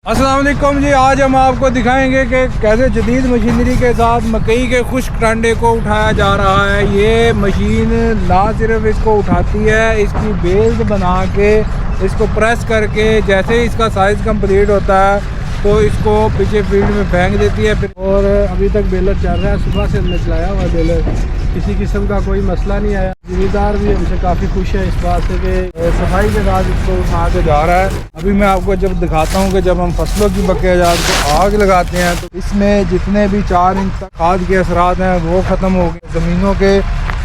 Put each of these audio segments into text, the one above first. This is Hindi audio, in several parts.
अस्सलाम वालेकुम जी। आज हम आपको दिखाएंगे कि कैसे जदीद मशीनरी के साथ मकई के खुश्क टांडे को उठाया जा रहा है। ये मशीन ना सिर्फ इसको उठाती है, इसकी बेल्स बना के इसको प्रेस करके जैसे ही इसका साइज़ कंप्लीट होता है तो इसको पीछे फील्ड में फेंक देती है। और अभी तक बेलर चल रहा है, सुबह से हमने चलाया हुआ बेलर, किसी किस्म का कोई मसला नहीं आया। ज़िम्मेदार भी हमसे काफ़ी खुश है इस बात से कि सफाई के साथ इसको उठा के जा रहा है। अभी मैं आपको जब दिखाता हूँ कि जब हम फसलों की बकाया को आग लगाते हैं तो इसमें जितने भी 4 इंच तक खाद के असरात हैं वो ख़त्म हो गए, ज़मीनों के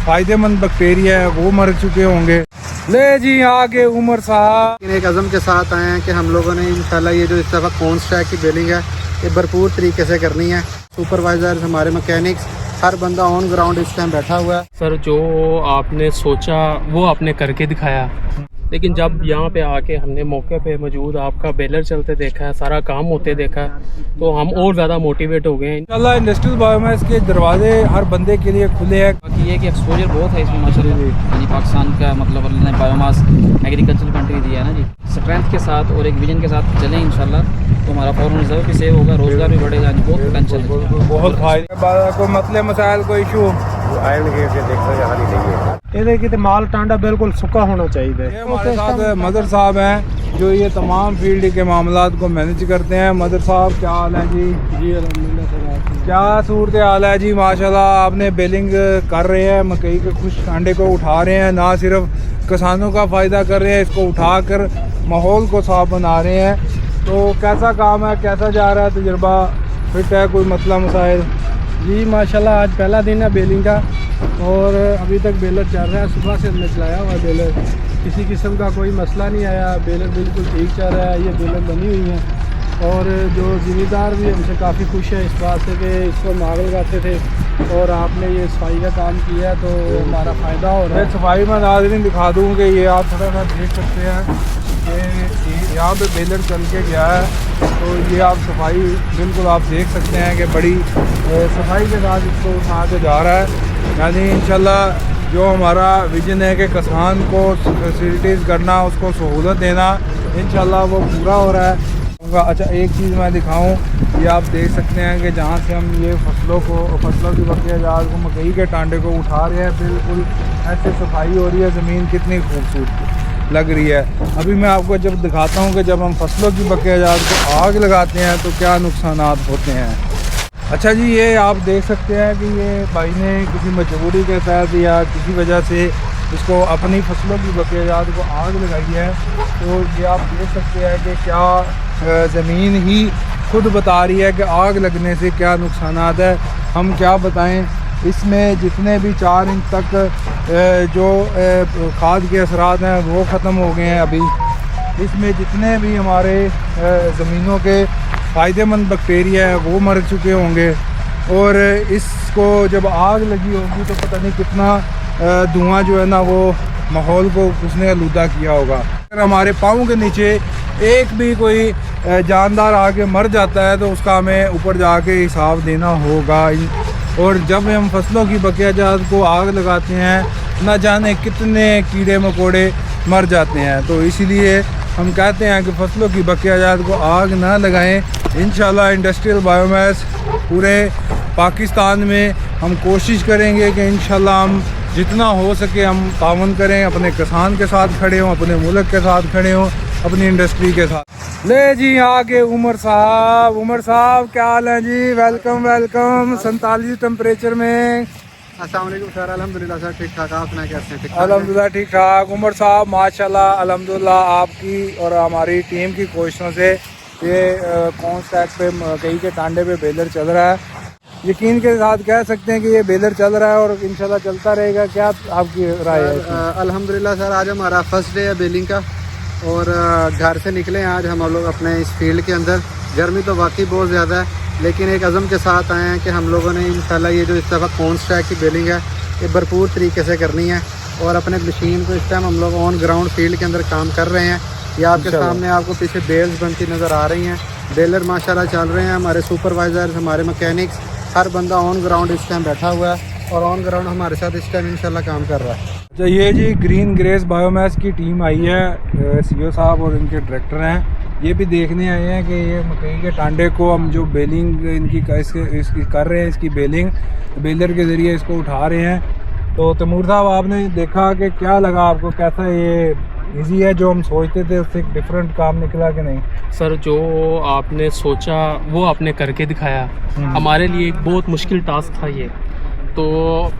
फ़ायदेमंद बैक्टीरिया है वो मर चुके होंगे। ले जी आगे उमर साहब एक अज़म के साथ आए हैं कि हम लोगों ने इंशाल्लाह ये जो इस दफ़ा कौन स्टैक की बेलिंग है ये भरपूर तरीके से करनी है। सुपरवाइज़र, हमारे मैकेनिक्स, हर बंदा ऑन ग्राउंड इस टाइम बैठा हुआ है। सर जो आपने सोचा वो आपने करके दिखाया, लेकिन जब यहाँ पे आके हमने मौके पे मौजूद आपका बेलर चलते देखा है, सारा काम होते देखा है, तो हम और ज़्यादा मोटिवेट हो गए हैं। इंशाल्लाह इंडस्ट्रियल बायोमास के दरवाजे हर बंदे के लिए खुले हैं। बाकी ये कि एक्सपोजर बहुत है इसमें माशाल्लाह। यानी पाकिस्तान का मतलब अल्लाह ने बायोमास एग्रीकल्चर कंट्री दिया है ना जी। स्ट्रेंथ के साथ और एक विजन के साथ चलें इंशाल्लाह तो हमारा फॉरेन रिजर्व भी सेव होगा, रोज़गार भी बढ़ेगा, बहुत पोटेंशियल है, बहुत फायदा। कोई मसले मसाइल कोई इशू ये माल टांडा बिल्कुल सूखा होना चाहिए। हमारे साथ मदर साहब हैं जो ये तमाम फील्ड के मामलात को मैनेज करते हैं। मदर साहब क्या हाल है जी? जी अल्हम्दुलिल्लाह। क्या सूरत हाल है जी? माशाल्लाह आपने बेलिंग कर रहे हैं, मकई के खुश्क टांडे को उठा रहे हैं, ना सिर्फ किसानों का फ़ायदा कर रहे हैं, इसको उठाकर माहौल को साफ बना रहे हैं। तो कैसा काम है, कैसा जा रहा है, तजुर्बा फिट है, कोई मसला मसाइल? जी माशाल्लाह आज पहला दिन है बेलिंग का और अभी तक बेलर चल रहा है, सुबह से हमने चलाया हुआ बेलर, किसी किस्म का कोई मसला नहीं आया, बेलर बिल्कुल ठीक चल रहा है। ये बेलर बनी हुई है और जो ज़िम्मेदार भी हमसे काफ़ी खुश है इस बात से कि इसको हम आग लगाते थे और आपने ये सफाई का काम किया तो हमारा फ़ायदा हो रहा है। सफाई में नाज़रीन दिखा दूँ कि ये आप थोड़ा सा देख सकते हैं कि यहाँ पे बेलर चल के गया है, तो ये आप सफाई बिल्कुल आप देख सकते हैं कि बड़ी सफाई के साथ इसको उठा के जा रहा है। यानी इंशाल्लाह जो हमारा विजन है कि किसान को फैसिलिटीज़ करना, उसको सहूलत देना, इंशाल्लाह वो पूरा हो रहा है। अच्छा एक चीज़ मैं दिखाऊं, ये आप देख सकते हैं कि जहाँ से हम ये फसलों की बकाया को मकई के टांडे को उठा रहे हैं, बिल्कुल ऐसे सफाई हो रही है, ज़मीन कितनी खूबसूरत लग रही है। अभी मैं आपको जब दिखाता हूँ कि जब हम फसलों की बकाया को आग लगाते हैं तो क्या नुकसानात होते हैं। अच्छा जी, ये आप देख सकते हैं कि ये भाई ने किसी मजबूरी के तहत या किसी वजह से इसको अपनी फसलों की बकाया को आग लगाई है। तो ये आप देख सकते हैं कि क्या ज़मीन ही खुद बता रही है कि आग लगने से क्या नुकसानात है। हम क्या बताएं, इसमें जितने भी 4 इंच तक जो खाद के असरात हैं वो ख़त्म हो गए हैं। अभी इसमें जितने भी हमारे ज़मीनों के फ़ायदेमंद बैक्टीरिया है वो मर चुके होंगे और इसको जब आग लगी होगी तो पता नहीं कितना धुआं जो है ना वो माहौल को उसने आलूदा किया होगा। अगर हमारे पाँव के नीचे एक भी कोई जानदार आके मर जाता है तो उसका हमें ऊपर जाके हिसाब देना होगा। और जब हम फसलों की बकाया को आग लगाते हैं न जाने कितने कीड़े मकोड़े मर जाते हैं। तो इसीलिए हम कहते हैं कि फसलों की बकाया को आग ना लगाएं। इंशाल्लाह इंडस्ट्रियल बायोमास पूरे पाकिस्तान में हम कोशिश करेंगे कि इंशाल्लाह हम जितना हो सके हम तावन करें, अपने किसान के साथ खड़े हों, अपने मुल्क के साथ खड़े हों, अपनी इंडस्ट्री के साथ। ले जी आगे उमर साहब क्या हाल है जी? Welcome welcome. 47 टेम्परेचर में। अस्सलाम वालेकुम सर। अल्हम्दुलिल्लाह सर ठीक ठाक, आप सुनाए कैसे हैं? अल्हम्दुलिल्लाह ठीक ठाक। उमर साहब माशाल्लाह अल्हम्दुलिल्लाह आपकी और हमारी टीम की कोशिशों से ये कौन स्टैक पे मकई के टांडे पे बेलर चल रहा है। यकीन के साथ कह सकते हैं कि ये बेलर चल रहा है और इंशाल्लाह चलता रहेगा। क्या आपकी राय है? अल्हम्दुलिल्लाह सर, आज हमारा फर्स्ट डे है बेलिंग का और घर से निकले आज हम लोग अपने इस फील्ड के अंदर। गर्मी तो वाकई बहुत ज़्यादा है, लेकिन एक अज़म के साथ आए हैं कि हम लोगों ने इंशाल्लाह ये जो इस दफ़ा कौन स्टैक की बेलिंग है ये भरपूर तरीके से करनी है और अपने मशीन को इस टाइम हम लोग ऑन ग्राउंड फील्ड के अंदर काम कर रहे हैं। ये आपके सामने आपको पीछे बेल्स बनती नज़र आ रही हैं, बेलर माशाल्लाह चल रहे हैं। हमारे सुपरवाइज़र, हमारे मैकेनिक्स, हर बंदा ऑन ग्राउंड इस टाइम बैठा हुआ है और ऑन ग्राउंड हमारे साथ इस टाइम इंशाल्लाह काम कर रहा है। तो ये जी ग्रीन ग्रेस बायोमास की टीम आई है, सीईओ साहब और इनके डायरेक्टर हैं ये भी देखने आए हैं कि ये मकई के टांडे को हम जो बेलिंग इसकी कर रहे हैं, इसकी बेलिंग बेलर के ज़रिए इसको उठा रहे हैं। तो तैमूर साहब आपने देखा कि क्या लगा आपको, कैसा ये इजी है जो हम सोचते थे उससे डिफरेंट काम निकला कि नहीं? सर जो आपने सोचा वो आपने करके दिखाया। हमारे लिए एक बहुत मुश्किल टास्क था ये, तो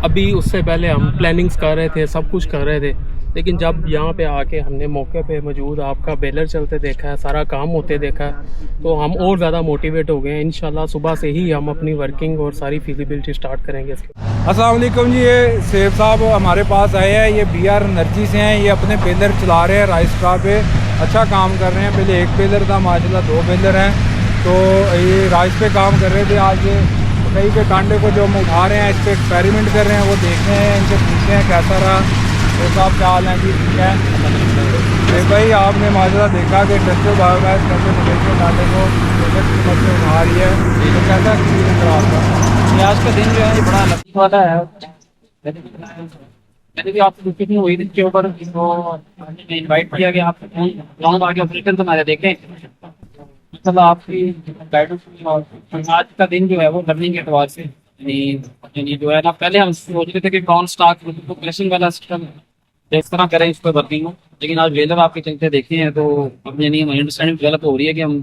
अभी उससे पहले हम प्लानिंग्स कर रहे थे, सब कुछ कर रहे थे, लेकिन जब यहाँ पे आके हमने मौके पे मौजूद आपका बेलर चलते देखा है, सारा काम होते देखा है, तो हम और ज़्यादा मोटिवेट हो गए हैं। इंशाल्लाह सुबह से ही हम अपनी वर्किंग और सारी फिजिबिलिटी स्टार्ट करेंगे इसके। अस्सलाम वालेकुम जी, ये सेब साहब हमारे पास आए हैं, ये BR एनर्जी से हैं। ये अपने बेलर चला रहे हैं राइस स्ट्रा पे, अच्छा काम कर रहे हैं। पहले एक बेलर था, माशाल्लाह 2 बेलर हैं। तो ये राइस पे काम कर रहे थे। आज ये मकई के टांडे को जो हम उठा रहे हैं, इस पर एक्सपेरिमेंट कर रहे हैं, वो देख रहे हैं, इनसे पूछते हैं कैसा रहा। तो साहब क्या हाल है जी? ठीक है भाई, आपने माशाल्लाह देखा कि इंडस्ट्रियल बायोगैस कैसे मकई के टांडे को प्रोजेक्ट की मदद से उठा रही है, तो कैसा एक्सपीरियंस रहा आपका? ये आज का दिन जो है ये बड़ा लकी वाला है। मैंने भी आपसे डिस्कशन हुई थी इसके ऊपर, तो इनवाइट किया कि आप ग्राउंड आके ऑपरेशन तो हमारे देखें, मतलब आपकी गाइडेंस। और आज का दिन जो है वो लर्निंग के एतबार से यानी जो है ना, पहले हम सोच रहे थे कि कौन स्टॉक प्रेसिंग वाला सिस्टम इस तरह करें, इस पर वर्किंग हो, लेकिन आज बेलर आपके चलते देखे हैं तो अब यानी हमारी अंडरस्टैंडिंग डेवलप हो रही है कि हम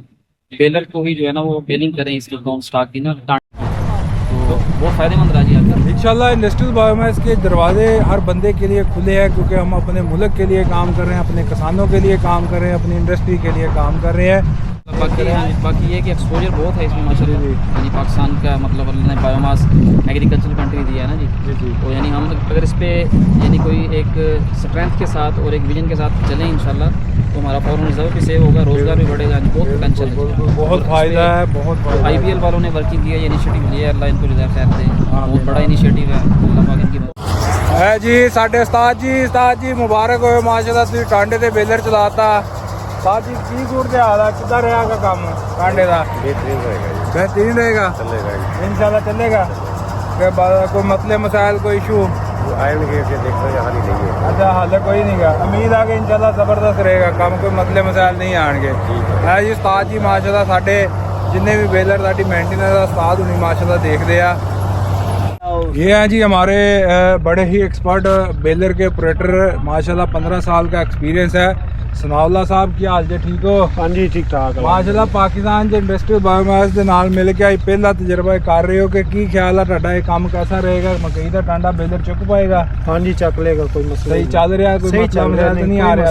बेलर को ही जो है ना वो बेलिंग करें इसकी कौन स्टॉक की ना, तो बहुत फायदेमंद रहा जी आपका। इंशाल्लाह इंडस्ट्रियल बायोमास के दरवाजे हर बंदे के लिए खुले हैं, क्योंकि हम अपने मुल्क के लिए काम कर रहे हैं, अपने किसानों के लिए काम कर रहे हैं, अपनी इंडस्ट्री के लिए काम कर रहे हैं। बाकी ये कि एक्सपोजर बहुत है इसमें माशाल्लाह, यानी पाकिस्तान का मतलब अल्लाह ने बायोमास एग्रीकल्चर कंट्री दिया है ना जी। तो यानी हम अगर इस पे यानी कोई एक स्ट्रेंथ के साथ और एक विजन के साथ चलें इंशाल्लाह, तो हमारा फॉरेन रिजर्व भी सेव होगा, रोजगार भी बढ़ेगा, बहुत पोटेंशियल है, बहुत फ़ायदा है, बहुत फ़ायदा। IPL वालों ने वर्किंग की है, ये इनिशिएटिव लिया है, अल्लाह इनको रिजर्व खैर दे, बहुत बड़ा इनिशिएटिव है, अल्लाह पाक इनकी है जी। साढ़े उस्ताद जी मुबारक हो माशाल्लाह, तुम टांडे ते बेलर चलाता। उस्ताद जी की गुड़ दे हाल है, किधर रहेगा काम टांडे का? बेहतरीन रहेगा, इंशाल्लाह चलेगा। कोई मसले मसाइल कोई इशू अच्छा हाल कोई नहीं गा, उम्मीद आ कि इंशाल्लाह ज़बरदस्त रहेगा काम, कोई मसले मसाइल नहीं आएंगे। है जी उस्ताद जी माशाल्लाह, साढ़े जिन्ने भी बेलर साड़ी मेंटेनेंस का उस्ताद हुई माशाल्लाह देखते हैं। ये हैं जी हमारे बड़े ही एक्सपर्ट बेलर के ऑपरेटर, माशाल्लाह 15 साल का एक्सपीरियंस है। सनाउल्ला साहब की हाल जे ठीक हो? हाँ जी ठीक ठाक माशाल्लाह पाकिस्तान के इंडस्ट्रियल बायोमास के नाल मिल के आई पहला तजर्बा कर रहे हो कि की ख्याल है ਤੁਹਾਡਾ, ये काम कैसा रहेगा? मकई का टांडा बेलर चुक पाएगा? हाँ जी चक लेगा, कोई मसला सही चल रहा है, कोई मसला नहीं आ रहा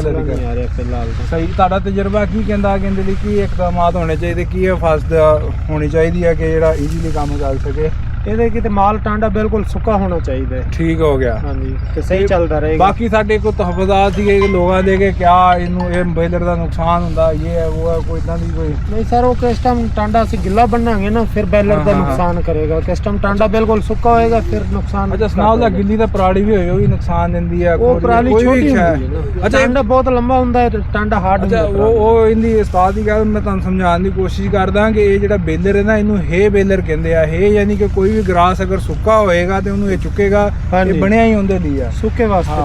फिलहाल सही। ਤੁਹਾਡਾ तजर्बा की कहता कि ਇਹਦੇ ਲਈ ਕੀ ਇਕਦਾਮਾਤ ਹੋਣੇ ਚਾਹੀਦੇ, ਕੀ ਹਿਫਾਜ਼ਤ ਹੋਣੀ ਚਾਹੀਦੀ ਹੈ ਕਿ ਜਿਹੜਾ ਈਜ਼ੀਲੀ ਕੰਮ ਚੱਲ ਸਕੇ? ਇਹਦੇ ਕਿ ਤੇ ਮਾਲ ਟਾਂਡਾ ਬਿਲਕੁਲ ਸੁੱਕਾ ਹੋਣਾ ਚਾਹੀਦਾ ਹੈ। ਠੀਕ ਹੋ ਗਿਆ, ਹਾਂਜੀ ਤੇ ਸਹੀ ਚੱਲਦਾ ਰਹੇਗਾ। ਬਾਕੀ ਸਾਡੇ ਕੋਲ ਤਹਫਜ਼ਾਤ ਸੀਗੇ ਕਿ ਲੋਕਾਂ ਦੇ ਕਿ ਕਿਆ ਇਹਨੂੰ ਇਹ ਬੇਲਰ ਦਾ ਨੁਕਸਾਨ ਹੁੰਦਾ, ਇਹ ਹੈ ਉਹ ਹੈ, ਕੋਈ ਇਦਾਂ ਦੀ ਕੋਈ ਨਹੀਂ ਸਰ, ਉਹ ਕਿਸ ਟਾਈਮ ਟਾਂਡਾ ਅਸੀਂ ਗਿੱਲਾ ਬੰਨਾਂਗੇ ਨਾ ਫਿਰ ਬੈਲਰ ਦਾ ਨੁਕਸਾਨ ਕਰੇਗਾ, ਕਿਸ ਟਾਈਮ ਟਾਂਡਾ ਬਿਲਕੁਲ ਸੁੱਕਾ ਹੋਏਗਾ ਫਿਰ ਨੁਕਸਾਨ। ਅੱਛਾ ਸੁਣਾਓ ਦਾ ਗਿੱਲੀ ਤਾਂ ਪਰਾਲੀ ਵੀ ਹੋਏ ਉਹ ਵੀ ਨੁਕਸਾਨ ਦਿੰਦੀ ਹੈ? ਉਹ ਪਰਾਲੀ ਛੋਟੀ ਹੁੰਦੀ ਹੈ ਨਾ, ਅੱਛਾ ਟਾਂਡਾ ਬਹੁਤ ਲੰਬਾ ਹੁੰਦਾ ਹੈ, ਟਾਂਡਾ ਹਾਰਡ ਹੁੰਦਾ ਹੈ। ਉਹ ਇਹਦੀ ਉਸਤਾਦ ਦੀ ਗੱਲ ਮੈਂ ਤੁਹਾਨੂੰ ਸਮਝਾਉਣ ਦੀ ਕੋਸ਼ਿਸ਼ ਕਰਦਾ ਕਿ ਇਹ ਜਿਹੜਾ ਬੇਲਰ ਹੈ ਨਾ, ਇਹਨੂੰ ਹੇ ਬੇਲਰ ਕਹਿੰਦੇ ਆ। ਹੇ ਯਾਨੀ ਕਿ ਕੋਈ ਵੀ ਗਰਾਸ ਅਗਰ ਸੁੱਕਾ ਹੋਏਗਾ ਤੇ ਉਹਨੂੰ ਇਹ ਚੁੱਕੇਗਾ, ਇਹ ਬਣਿਆ ਹੀ ਉਹਦੇ ਲਈ ਆ, ਸੁੱਕੇ ਵਾਸਤੇ।